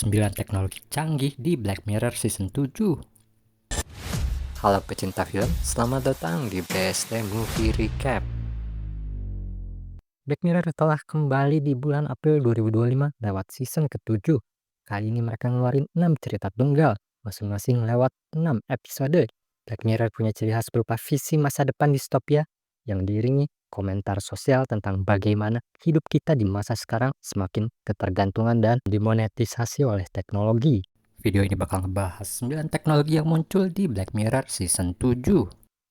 9 teknologi canggih di Black Mirror Season 7. Halo pecinta film, selamat datang di BSD Movie Recap. Black Mirror telah kembali di bulan April 2025 lewat season ke-7. Kali ini mereka ngeluarin 6 cerita tunggal, masing-masing lewat 6 episode. Black Mirror punya ciri khas berupa visi masa depan distopia yang diiringi komentar sosial tentang bagaimana hidup kita di masa sekarang semakin ketergantungan dan dimonetisasi oleh teknologi. Video ini bakal ngebahas 9 teknologi yang muncul di Black Mirror Season 7.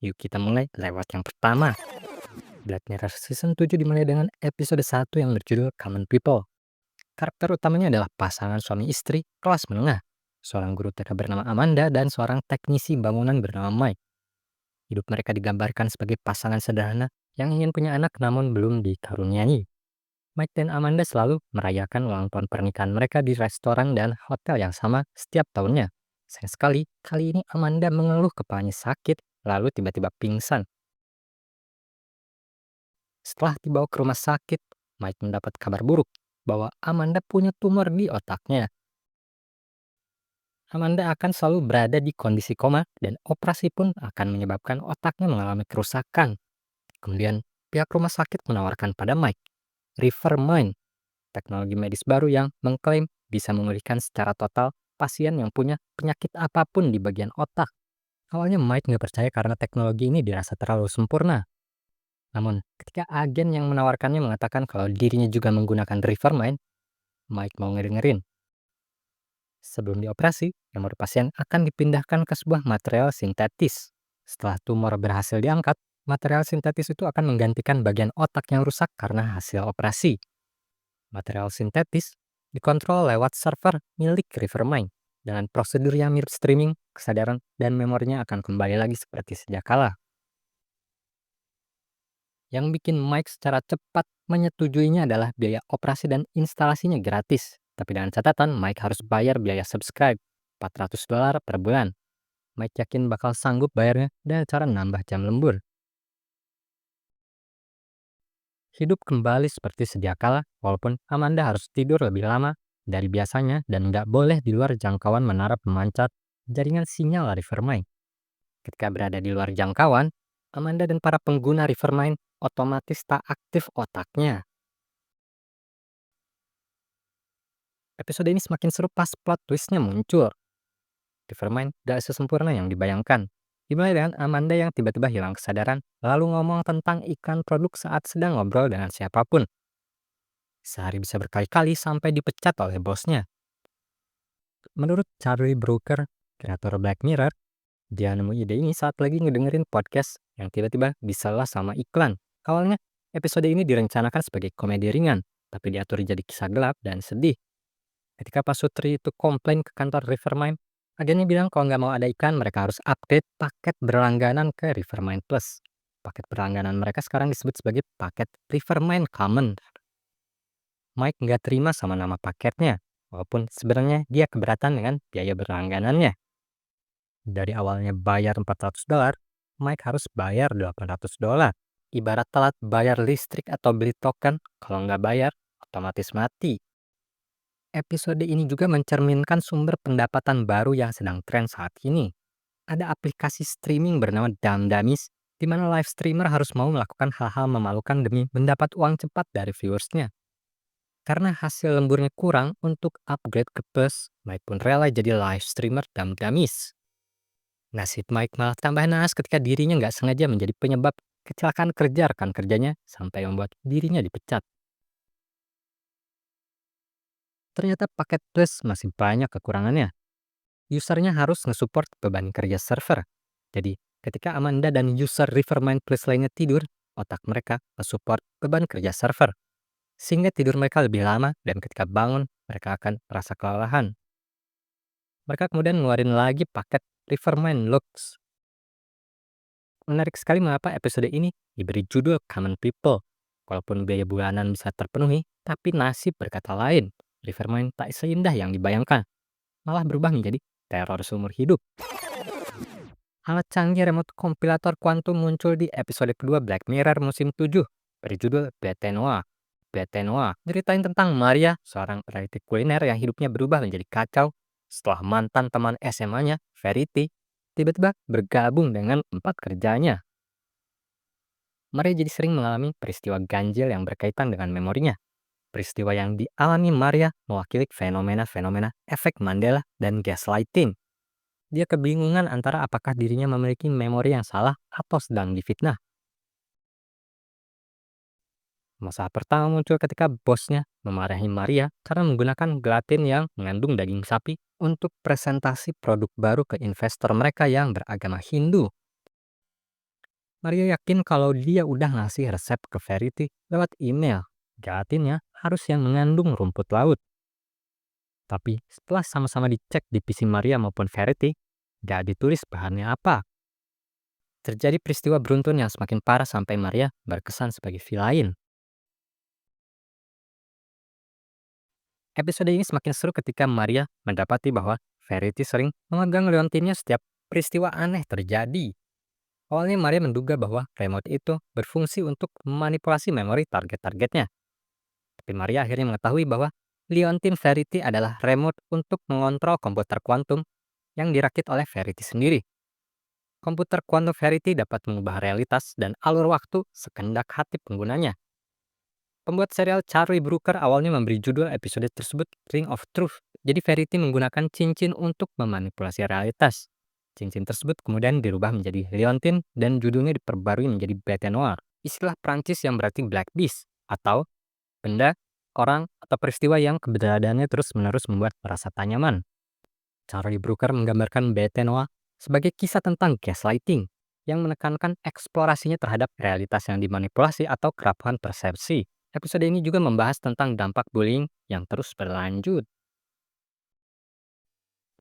Yuk kita mulai lewat yang pertama. Black Mirror Season 7 dimulai dengan episode 1 yang berjudul Common People. Karakter utamanya adalah pasangan suami istri kelas menengah, seorang guru TK bernama Amanda dan seorang teknisi bangunan bernama Mike. Hidup mereka digambarkan sebagai pasangan sederhana yang ingin punya anak namun belum dikaruniai. Mike dan Amanda selalu merayakan ulang tahun pernikahan mereka di restoran dan hotel yang sama setiap tahunnya. Sayang sekali, kali ini Amanda mengeluh kepalanya sakit, lalu tiba-tiba pingsan. Setelah dibawa ke rumah sakit, Mike mendapat kabar buruk bahwa Amanda punya tumor di otaknya. Amanda akan selalu berada di kondisi koma dan operasi pun akan menyebabkan otaknya mengalami kerusakan. Kemudian, pihak rumah sakit menawarkan pada Mike Rivermind, teknologi medis baru yang mengklaim bisa memulihkan secara total pasien yang punya penyakit apapun di bagian otak. Awalnya Mike nggak percaya karena teknologi ini dirasa terlalu sempurna. Namun, ketika agen yang menawarkannya mengatakan kalau dirinya juga menggunakan Rivermind, Mike mau ngedengerin. Sebelum dioperasi, memori pasien akan dipindahkan ke sebuah material sintetis. Setelah tumor berhasil diangkat, material sintetis itu akan menggantikan bagian otak yang rusak karena hasil operasi. Material sintetis dikontrol lewat server milik Rivermind. Dengan prosedur yang mirip streaming, kesadaran dan memorinya akan kembali lagi seperti sedia kala. Yang bikin Mike secara cepat menyetujuinya adalah biaya operasi dan instalasinya gratis. Tapi dengan catatan, Mike harus bayar biaya subscribe $400 per bulan. Mike yakin bakal sanggup bayarnya dengan cara nambah jam lembur. Hidup kembali seperti sedia kala, walaupun Amanda harus tidur lebih lama dari biasanya dan nggak boleh di luar jangkauan menara pemancar jaringan sinyal Rivermind. Ketika berada di luar jangkauan, Amanda dan para pengguna Rivermind otomatis tak aktif otaknya. Episode ini semakin seru pas plot twistnya muncul. Rivermind gak sesempurna yang dibayangkan. Dimulai dengan Amanda yang tiba-tiba hilang kesadaran, lalu ngomong tentang iklan produk saat sedang ngobrol dengan siapapun. Sehari bisa berkali-kali sampai dipecat oleh bosnya. Menurut Charlie Brooker, kreator Black Mirror, dia nemu ide ini saat lagi ngedengerin podcast yang tiba-tiba disalah sama iklan. Awalnya, episode ini direncanakan sebagai komedi ringan, tapi diatur jadi kisah gelap dan sedih. Ketika Pak Sutri itu komplain ke kantor Rivermind, agennya bilang kalau nggak mau ada iklan, mereka harus upgrade paket berlangganan ke Rivermind Plus. Paket berlangganan mereka sekarang disebut sebagai paket Rivermind Common. Mike nggak terima sama nama paketnya, walaupun sebenarnya dia keberatan dengan biaya berlangganannya. Dari awalnya bayar $400, Mike harus bayar $800. Ibarat telat bayar listrik atau beli token, kalau nggak bayar, otomatis mati. Episode ini juga mencerminkan sumber pendapatan baru yang sedang tren saat ini. Ada aplikasi streaming bernama Dummies, di mana live streamer harus mau melakukan hal-hal memalukan demi mendapat uang cepat dari viewersnya. Karena hasil lemburnya kurang untuk upgrade ke Plus, Mike pun rela jadi live streamer Dummies. Nasib Mike malah tambah naas ketika dirinya nggak sengaja menjadi penyebab kecelakaan kerja rekan kerjanya sampai membuat dirinya dipecat. Ternyata paket Plus masih banyak kekurangannya. Usernya harus nge-support beban kerja server. Jadi, ketika Amanda dan user Rivermind Plus lainnya tidur, otak mereka nge-support beban kerja server. Sehingga tidur mereka lebih lama dan ketika bangun, mereka akan merasa kelelahan. Mereka kemudian ngeluarin lagi paket Rivermind Lux. Menarik sekali mengapa episode ini diberi judul Common People. Walaupun biaya bulanan bisa terpenuhi, tapi nasib berkata lain. Rivermind tak seindah yang dibayangkan, malah berubah menjadi teror seumur hidup. Alat canggih remote kompilator kuantum muncul di episode kedua Black Mirror musim 7, berjudul Bete Noir. Bete Noir. Ceritain tentang Maria, seorang peneliti kuliner yang hidupnya berubah menjadi kacau setelah mantan teman SMA-nya, Verity, tiba-tiba bergabung dengan tempat kerjanya. Maria jadi sering mengalami peristiwa ganjil yang berkaitan dengan memorinya. Peristiwa yang dialami Maria mewakili fenomena-fenomena efek Mandela dan gaslighting. Dia kebingungan antara apakah dirinya memiliki memori yang salah atau sedang difitnah. Masalah pertama muncul ketika bosnya memarahi Maria karena menggunakan gelatin yang mengandung daging sapi untuk presentasi produk baru ke investor mereka yang beragama Hindu. Maria yakin kalau dia udah ngasih resep ke Verity lewat email. Gelatinnya harus yang mengandung rumput laut. Tapi setelah sama-sama dicek di PC Maria maupun Verity, gak ditulis bahannya apa. Terjadi peristiwa beruntun yang semakin parah sampai Maria berkesan sebagai villain. Episode ini semakin seru ketika Maria mendapati bahwa Verity sering memegang liontinnya setiap peristiwa aneh terjadi. Awalnya Maria menduga bahwa remote itu berfungsi untuk memanipulasi memori target-targetnya. Tapi Maria akhirnya mengetahui bahwa liontin Verity adalah remote untuk mengontrol komputer kuantum yang dirakit oleh Verity sendiri. Komputer quantum Verity dapat mengubah realitas dan alur waktu sekendak hati penggunanya. Pembuat serial Charlie Brooker awalnya memberi judul episode tersebut Ring of Truth. Jadi Verity menggunakan cincin untuk memanipulasi realitas. Cincin tersebut kemudian dirubah menjadi liontin dan judulnya diperbarui menjadi Bete Noir. Istilah Prancis yang berarti Black Beast atau benda, orang, atau peristiwa yang keberadaannya terus-menerus membuat merasa tak nyaman. Charlie Brooker menggambarkan Bete Noir sebagai kisah tentang gaslighting yang menekankan eksplorasinya terhadap realitas yang dimanipulasi atau kerapuhan persepsi. Episode ini juga membahas tentang dampak bullying yang terus berlanjut.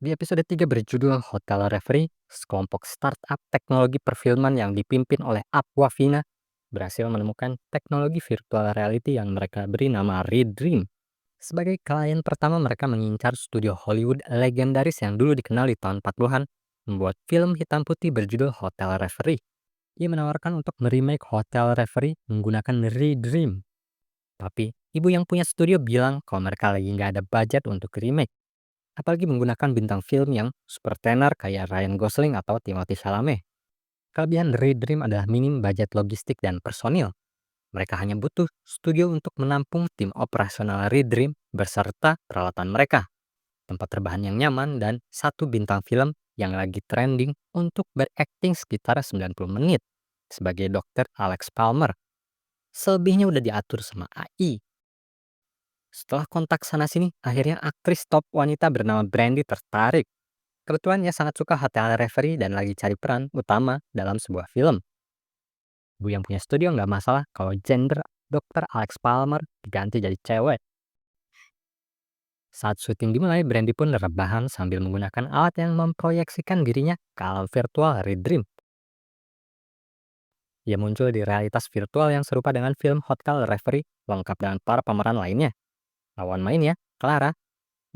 Di episode 3 berjudul Hotel Reverie, sekelompok startup teknologi perfilman yang dipimpin oleh Aquafina berhasil menemukan teknologi virtual reality yang mereka beri nama Redream. Sebagai klien pertama mereka mengincar studio Hollywood legendaris yang dulu dikenal di tahun 40-an, membuat film hitam putih berjudul Hotel Reverie. Ia menawarkan untuk meremake Hotel Reverie menggunakan Redream. Tapi, ibu yang punya studio bilang kalau mereka lagi nggak ada budget untuk remake. Apalagi menggunakan bintang film yang super tenar kayak Ryan Gosling atau Timothée Chalamet. Kelebihan Redream adalah minim budget logistik dan personil. Mereka hanya butuh studio untuk menampung tim operasional Redream beserta peralatan mereka, tempat rebahan yang nyaman, dan satu bintang film yang lagi trending untuk berakting sekitar 90 menit sebagai Dr. Alex Palmer. Selebihnya udah diatur sama AI. Setelah kontak sana-sini, akhirnya aktris top wanita bernama Brandy tertarik. Kebetulan ia sangat suka Hotel Reverie dan lagi cari peran utama dalam sebuah film. Bu yang punya studio nggak masalah kalau gender Dr. Alex Palmer diganti jadi cewek. Saat syuting dimulai, Brandy pun rebahan sambil menggunakan alat yang memproyeksikan dirinya ke alam virtual Redream. Ia muncul di realitas virtual yang serupa dengan film Hotel Reverie, lengkap dengan para pemeran lainnya. Lawan mainnya, Clara,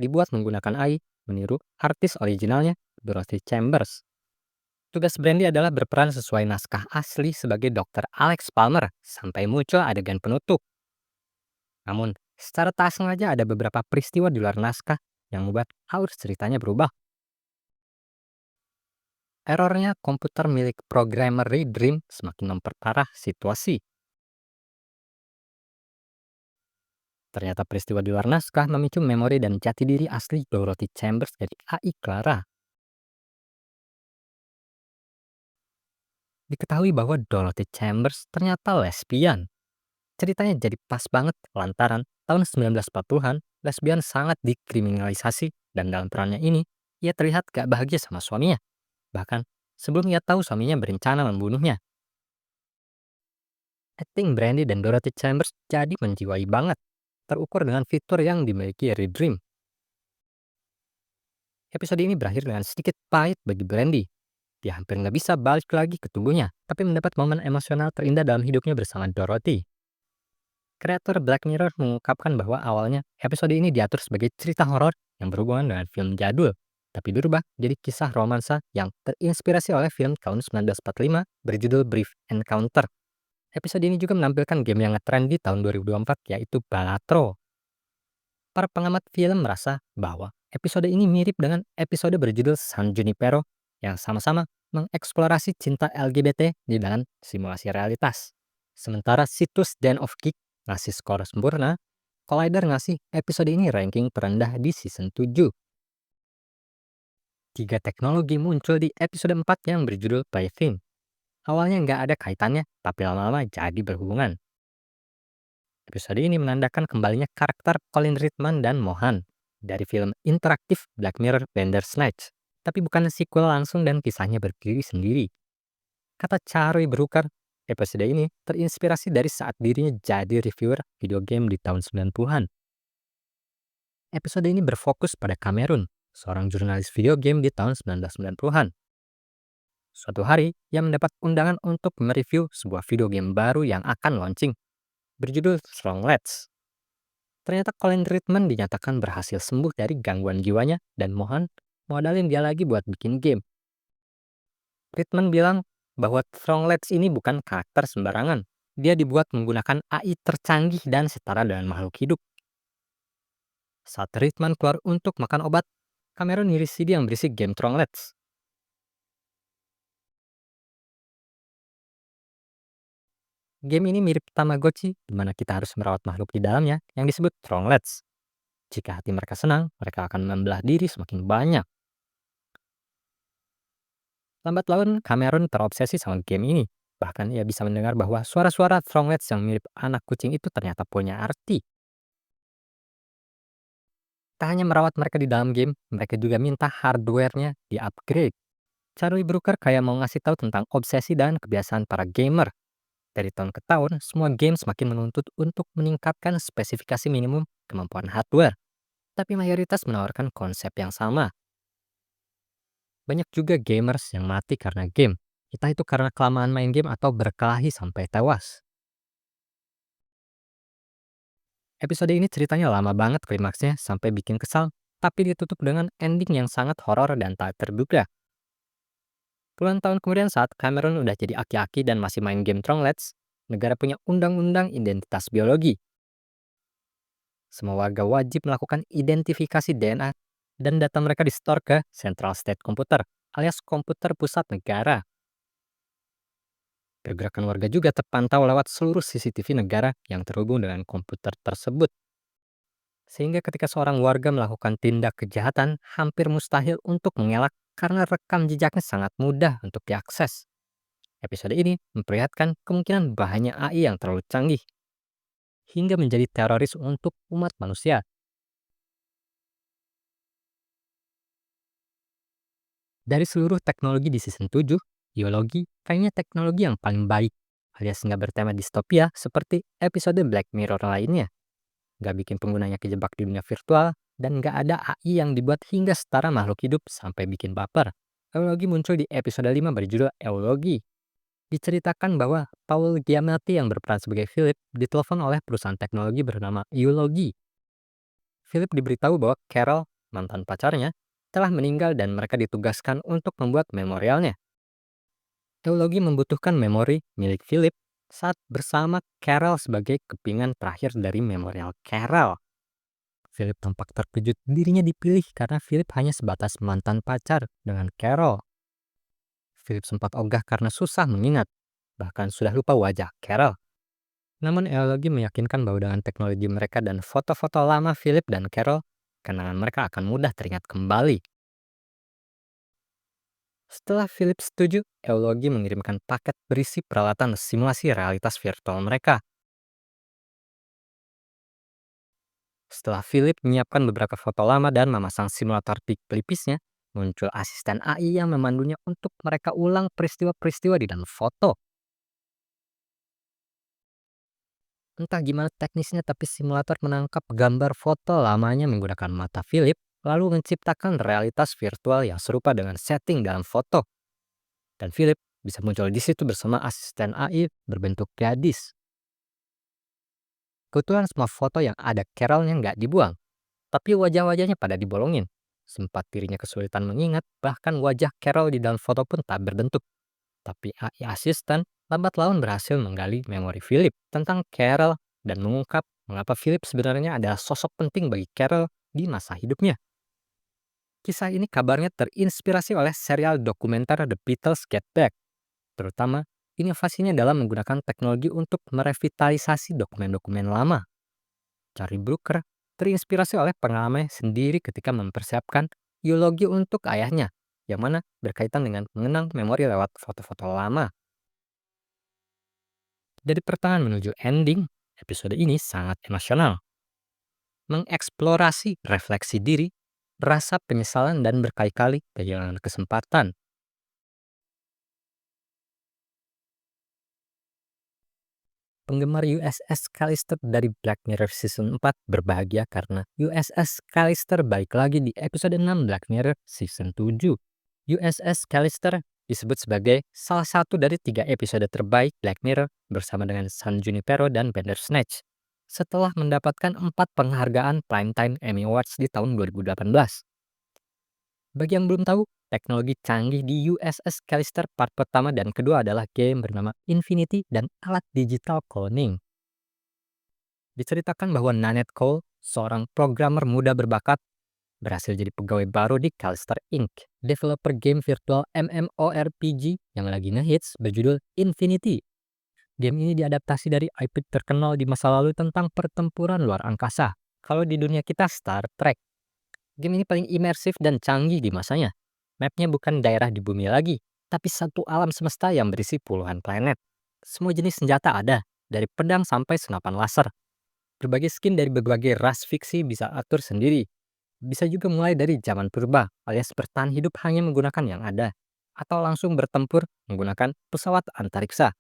dibuat menggunakan AI, meniru artis originalnya, Dorothy Chambers. Tugas Brandy adalah berperan sesuai naskah asli sebagai Dr. Alex Palmer sampai muncul adegan penutup. Namun, secara tak sengaja ada beberapa peristiwa di luar naskah yang membuat alur ceritanya berubah. Errornya komputer milik programmer Redream semakin memperparah situasi. Ternyata peristiwa di luar naskah memicu memori dan jati diri asli Dorothy Chambers dari AI Clara. Diketahui bahwa Dorothy Chambers ternyata lesbian. Ceritanya jadi pas banget lantaran tahun 1940-an lesbian sangat dikriminalisasi dan dalam perannya ini ia terlihat gak bahagia sama suaminya. Bahkan sebelum ia tahu suaminya berencana membunuhnya. Acting Brandy dan Dorothy Chambers jadi menjiwai banget, terukur dengan fitur yang dimiliki Redream. Episode ini berakhir dengan sedikit pahit bagi Brandy. Dia hampir nggak bisa balik lagi ke tubuhnya, tapi mendapat momen emosional terindah dalam hidupnya bersama Dorothy. Kreator Black Mirror mengungkapkan bahwa awalnya episode ini diatur sebagai cerita horor yang berhubungan dengan film jadul, tapi berubah jadi kisah romansa yang terinspirasi oleh film tahun 1945 berjudul Brief Encounter. Episode ini juga menampilkan game yang ngetren di tahun 2024 yaitu Balatro. Para pengamat film merasa bahwa episode ini mirip dengan episode berjudul San Junipero yang sama-sama mengeksplorasi cinta LGBT di dalam simulasi realitas. Sementara situs Den of Geek ngasih skor sempurna, Collider ngasih episode ini ranking terendah di season 7. Tiga teknologi muncul di episode 4 yang berjudul Plaything. Awalnya nggak ada kaitannya, tapi lama-lama jadi berhubungan. Episode ini menandakan kembalinya karakter Colin Ridman dan Mohan dari film interaktif Black Mirror Bandersnatch, tapi bukan sequel langsung dan kisahnya berdiri sendiri. Kata Charlie Brooker, episode ini terinspirasi dari saat dirinya jadi reviewer video game di tahun 90-an. Episode ini berfokus pada Cameron, seorang jurnalis video game di tahun 1990-an. Suatu hari, ia mendapat undangan untuk mereview sebuah video game baru yang akan launching, berjudul Stronglets. Ternyata Colin Ridman dinyatakan berhasil sembuh dari gangguan jiwanya dan Mohan modalin dia lagi buat bikin game. Ridman bilang bahwa Stronglets ini bukan karakter sembarangan. Dia dibuat menggunakan AI tercanggih dan setara dengan makhluk hidup. Saat Ridman keluar untuk makan obat, Cameron ngiris CD yang berisi game Stronglets. Game ini mirip Tamagotchi, di mana kita harus merawat makhluk di dalamnya yang disebut Stronglets. Jika hati mereka senang, mereka akan membelah diri semakin banyak. Lambat laun, Cameron terobsesi sama game ini. Bahkan ia bisa mendengar bahwa suara-suara Stronglets yang mirip anak kucing itu ternyata punya arti. Tak hanya merawat mereka di dalam game, mereka juga minta hardware-nya di-upgrade. Charlie Brooker kayak mau ngasih tahu tentang obsesi dan kebiasaan para gamer. Dari tahun ke tahun, semua game semakin menuntut untuk meningkatkan spesifikasi minimum kemampuan hardware. Tapi mayoritas menawarkan konsep yang sama. Banyak juga gamers yang mati karena game. Entah itu karena kelamaan main game atau berkelahi sampai tewas. Episode ini ceritanya lama banget klimaksnya sampai bikin kesal, tapi ditutup dengan ending yang sangat horor dan tak terduga. Puluhan tahun kemudian saat Cameron udah jadi aki-aki dan masih main game Tronglets, negara punya undang-undang identitas biologi. Semua warga wajib melakukan identifikasi DNA dan data mereka di-store ke Central State Computer alias komputer pusat negara. Pergerakan warga juga terpantau lewat seluruh CCTV negara yang terhubung dengan komputer tersebut. Sehingga ketika seorang warga melakukan tindak kejahatan, hampir mustahil untuk mengelak karena rekam jejaknya sangat mudah untuk diakses. Episode ini memperlihatkan kemungkinan bahayanya AI yang terlalu canggih, hingga menjadi teroris untuk umat manusia. Dari seluruh teknologi di season 7, biologi kayaknya teknologi yang paling baik, alias nggak bertema distopia seperti episode Black Mirror lainnya. Nggak bikin penggunanya kejebak di dunia virtual, dan nggak ada AI yang dibuat hingga setara makhluk hidup sampai bikin baper. Eulogi muncul di episode 5 berjudul Eulogi. Diceritakan bahwa Paul Giamatti yang berperan sebagai Philip ditelepon oleh perusahaan teknologi bernama Eulogi. Philip diberitahu bahwa Carol, mantan pacarnya, telah meninggal dan mereka ditugaskan untuk membuat memorialnya. Eulogi membutuhkan memori milik Philip saat bersama Carol sebagai kepingan terakhir dari memorial Carol. Philip tampak terkejut dirinya dipilih karena Philip hanya sebatas mantan pacar dengan Carol. Philip sempat ogah karena susah mengingat, bahkan sudah lupa wajah Carol. Namun Eulogi meyakinkan bahwa dengan teknologi mereka dan foto-foto lama Philip dan Carol, kenangan mereka akan mudah teringat kembali. Setelah Philip setuju, Eulogi mengirimkan paket berisi peralatan simulasi realitas virtual mereka. Setelah Philip menyiapkan beberapa foto lama dan memasang simulator di pelipisnya, muncul asisten AI yang memandunya untuk mereka ulang peristiwa-peristiwa di dalam foto. Entah gimana teknisnya, tapi simulator menangkap gambar foto lamanya menggunakan mata Philip, lalu menciptakan realitas virtual yang serupa dengan setting dalam foto. Dan Philip bisa muncul di situ bersama asisten AI berbentuk gadis. Kebetulan semua foto yang ada Carolnya nggak dibuang, tapi wajah-wajahnya pada dibolongin. Sempat dirinya kesulitan mengingat, bahkan wajah Carol di dalam foto pun tak berbentuk. Tapi AI asisten Lambat laun berhasil menggali memori Philip tentang Carol dan mengungkap mengapa Philip sebenarnya adalah sosok penting bagi Carol di masa hidupnya. Kisah ini kabarnya terinspirasi oleh serial dokumenter The Beatles Get Back, terutama inovasinya dalam menggunakan teknologi untuk merevitalisasi dokumen-dokumen lama. Charlie Brooker terinspirasi oleh pengalamannya sendiri ketika mempersiapkan eulogi untuk ayahnya, yang mana berkaitan dengan mengenang memori lewat foto-foto lama. Dari pertengahan menuju ending, episode ini sangat emosional, mengeksplorasi refleksi diri, rasa penyesalan dan berkali-kali kehilangan kesempatan. Penggemar USS Callister dari Black Mirror Season 4 berbahagia karena USS Callister balik lagi di episode 6 Black Mirror Season 7. USS Callister disebut sebagai salah satu dari 3 episode terbaik Black Mirror bersama dengan San Junipero dan Bandersnatch, setelah mendapatkan 4 penghargaan Primetime Emmy Awards di tahun 2018. Bagi yang belum tahu, teknologi canggih di USS Callister part pertama dan kedua adalah game bernama Infinity dan alat digital cloning. Diceritakan bahwa Nanette Cole, seorang programmer muda berbakat, berhasil jadi pegawai baru di Callister Inc., developer game virtual MMORPG yang lagi ngehits berjudul Infinity. Game ini diadaptasi dari IP terkenal di masa lalu tentang pertempuran luar angkasa. Kalau di dunia kita Star Trek. Game ini paling imersif dan canggih di masanya. Mapnya bukan daerah di bumi lagi, tapi satu alam semesta yang berisi puluhan planet. Semua jenis senjata ada, dari pedang sampai senapan laser. Berbagai skin dari berbagai ras fiksi bisa atur sendiri. Bisa juga mulai dari zaman purba, alias bertahan hidup hanya menggunakan yang ada. Atau langsung bertempur menggunakan pesawat antariksa.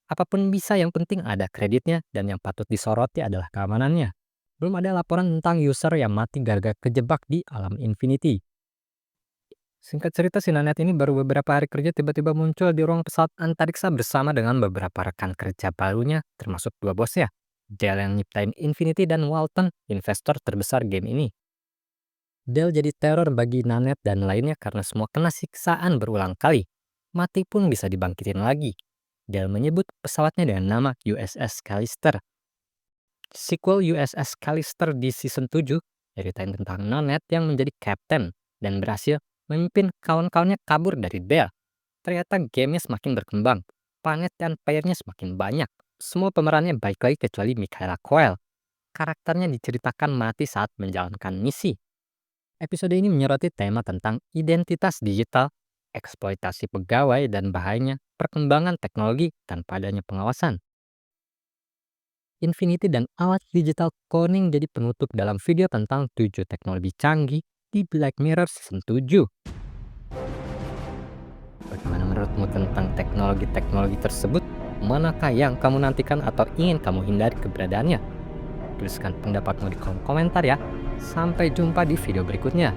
Apapun bisa, yang penting ada kreditnya, dan yang patut disoroti adalah keamanannya. Belum ada laporan tentang user yang mati gara-gara kejebak di alam Infinity. Singkat cerita, si Nanette ini baru beberapa hari kerja tiba-tiba muncul di ruang pesawat antariksa bersama dengan beberapa rekan kerja barunya, termasuk 2 bosnya, Dell yang nyiptain Infinity dan Walton, investor terbesar game ini. Dell jadi teror bagi Nanette dan lainnya karena semua kena siksaan berulang kali. Mati pun bisa dibangkitin lagi. Dell menyebut pesawatnya dengan nama USS Callister. Sequel USS Callister di season 7 ceritain tentang Nanette yang menjadi kapten dan berhasil memimpin kawan-kawannya kabur dari Dell. Ternyata gamenya semakin berkembang, planet dan playernya semakin banyak. Semua pemerannya baik lagi kecuali Michaela Coel. Karakternya diceritakan mati saat menjalankan misi. Episode ini menyoroti tema tentang identitas digital, eksploitasi pegawai, dan bahayanya perkembangan teknologi tanpa adanya pengawasan. Infinity dan alat digital cloning jadi penutup dalam video tentang 7 teknologi canggih di Black Mirror Season 7. Bagaimana menurutmu tentang teknologi-teknologi tersebut? Manakah yang kamu nantikan atau ingin kamu hindari keberadaannya? Tuliskan pendapatmu di kolom komentar ya. Sampai jumpa di video berikutnya.